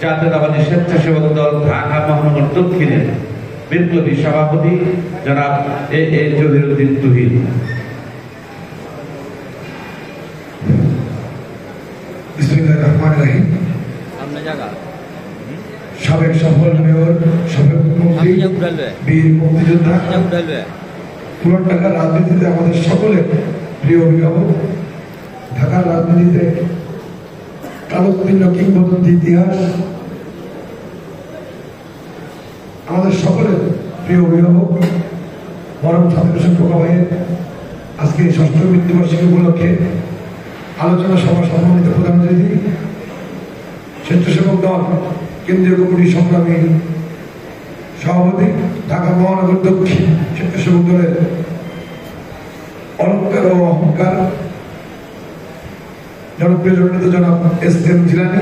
জাতীয়তাবাদী স্বেচ্ছাসেবক দল ঢাকা মহানগর দক্ষিণের বিপ্লবী সভাপতি জনাব এ জহিরুদ্দিন তুহিন। বিসমিল্লাহির রহমানির রহিম। সাবেক সফল মেয়র, সাবেক মন্ত্রী, বীর মুক্তিযোদ্ধা, পুরান ঢাকার রাজনীতিতে আমাদের সকলের প্রিয় অভিভাবক, ঢাকার রাজনীতিতে কালোত্তীর্ণ কিংবদন্তি ইতিহাস, আমাদের সকলের প্রিয় অভিভাবক মরম ছাত্র খোকা ভাইয়ের আজকে ষষ্ঠ মৃত্যুবার্ষিকী উপলক্ষে আলোচনা সভা সম্মানিত প্রধান অতিথি, স্বেচ্ছাসেবক দল কেন্দ্রীয় কমিটির সংগ্রামী সভাপতি, ঢাকা মহানগর দক্ষিণ স্বেচ্ছাসেবক দলের অলঙ্কার ও অহংকার জনপ্রিয় জননেতা জনাব এস.এম. জিলানী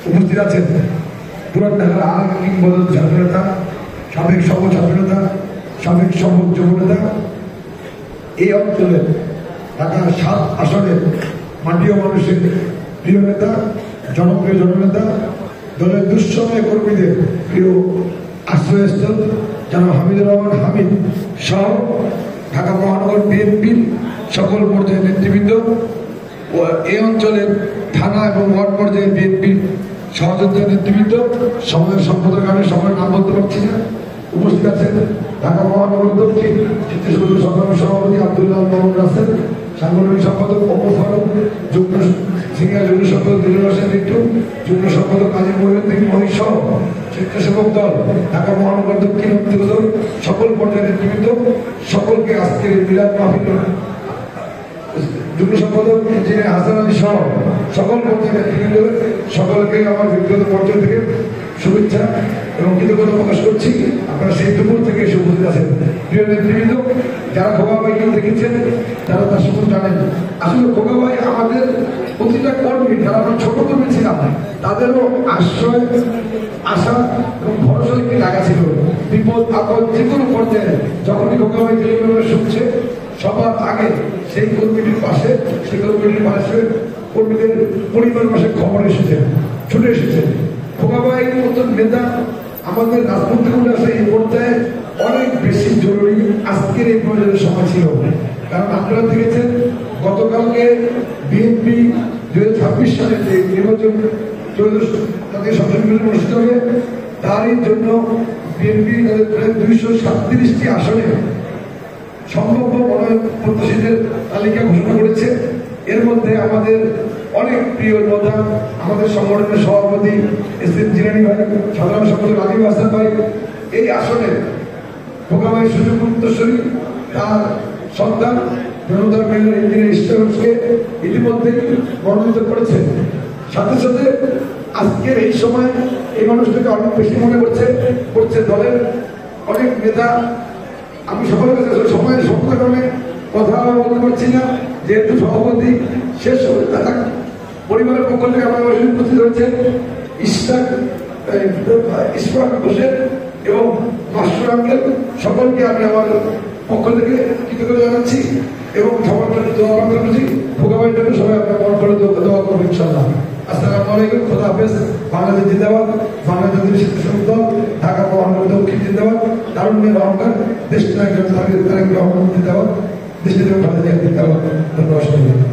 উপস্থিত আছেন। পুরান ঢাকার আর কিংবদন্তি ছাত্রনেতা, সাবেক সহ ছাত্রনেতা, সাবেক সহ যুবনেতা, এই অঞ্চলের ঢাকার 7 আসনের মাটি ও মানুষের প্রিয় নেতা, জনপ্রিয় জননেতা, দলের দুঃসময় কর্মীদের প্রিয় আশ্রয়স্থল জনাব হামিদুর রহমান হামিদ সহ ঢাকা মহানগর বিএনপির সকল পর্যায়ের নেতৃবৃন্দ ও এই অঞ্চলের থানা এবং ওয়ার্ড পর্যায়ের বিএনপির সহযোদ্ধা নেতৃবৃন্দ, সমাজের সম্পাদক, আমি সবার নাম বলতে পারছি না, উপস্থিত আছেন ঢাকা মহানগর দক্ষিণ স্বেচ্ছাসেবক সংগ্রামী সভাপতি আব্দুল্লাহ মোহাম্মদ রাসেল, সাংগঠনিক সম্পাদক ওমর ফারুক, যুগ্ম সিনিয়র যুগ্ম সম্পাদক দিলুর হোসেন রিট্টু, যুগ্ম সম্পাদক কাজী মহিউদ্দিন মহিষ সহ স্বেচ্ছাসেবক দল ঢাকা মহানগর দক্ষিণ অন্তর্গত সকল পর্যায়ের নেতৃবৃন্দ, সকলকে আজকের মিলাদ মাহফিল যুগ্ম সম্পাদক ইঞ্জিনিয়ার হাসান আলী সহ সকল পর্যায়ের নেতৃবৃন্দ, সকলকে আমার ব্যক্তিগত পর্যায় থেকে শুভেচ্ছা এবং কৃতজ্ঞতা প্রকাশ করছি। আপনারা সেই দুপুর থেকে এসে উপস্থিত আছেন। প্রিয় নেতৃবৃন্দ, যারা খোকা ভাইকে দেখেছেন তারা তার সম্পর্কে জানেন। আসলে খোকা ভাই আমাদের প্রতিটা কর্মী, যারা আমরা ছোট কর্মী ছিলাম, তাদেরও আশ্রয়, আশা এবং ভরসা একটি জায়গা ছিল। বিপদ আপদ যে কোনো পর্যায়ে যখনই খোকা ভাই টেলিভিশনে শুনছে, সবার আগে সেই কর্মীটির পাশে, সেই কর্মীটির পাশে কর্মীদের পরিবার পাশে খবর এসেছে, ছুটে এসেছে। খোকা ভাইয়ের মতন নেতা আমাদের রাজনৈতিক উল্লাসে এই পর্যায়ে অনেক বেশি জরুরি আজকের এই প্রয়োজনের সময় ছিল। কারণ আপনারা দেখেছেন গতকালকে বিএনপি 2026 সালে যে নির্বাচন তাদের সংসদ অনুষ্ঠিত হবে, তারই জন্য বিএনপি তাদের প্রায় 237টি আসনে সম্ভাব্য মনোনয়ন প্রত্যাশীদের তালিকা ঘোষণা করেছে। এর মধ্যে আমাদের অনেক প্রিয় নেতা, আমাদের সংগঠনের সভাপতি এস.এম. জিলানী ভাই, সাধারণ সম্পাদক রাজীব হাসান ভাই, এই আসনে খোকা ভাই সুযোগ উত্তরসূরি তার সন্তান জনতার মেয়র ইঞ্জিনিয়ার ইস্টারকে ইতিমধ্যেই মনোনীত করেছেন। সাথে সাথে আজকের এই সময় এই মানুষটাকে অনেক বেশি মনে করছে দলের অনেক নেতা। আমি সকলের কাছে সময়ের স্বপ্নের কারণে কথা বলতে পারছি না, যেহেতু সভাপতি শেষ হবে, তারা পরিবারের পক্ষ থেকে আমার উপস্থিত হয়েছে ইশফাক হোসেন এবং মাস্টার আঙ্কেল, সকলকে আমি আমার পক্ষ থেকে কৃতজ্ঞতা জানাচ্ছি এবং সবার জন্য দোয়া প্রার্থনা করছি। খোকা ভাইয়ের জন্য সবাই আপনার মন করে দোয়া করবেন ইনশাআল্লাহ। আসসালামু আলাইকুম, খোদা হাফেজ। বাংলাদেশ জিন্দাবাদ, বাংলাদেশ স্বেচ্ছাসেবক দল, ঢাকা মহানগর দক্ষিণ জিন্দাবাদ, তারুণ্যের অহংকার, দেশ নায়ক তারেক রহমান জিন্দাবাদ, দেশ জিন্দাবাদ। ধন্যবাদ।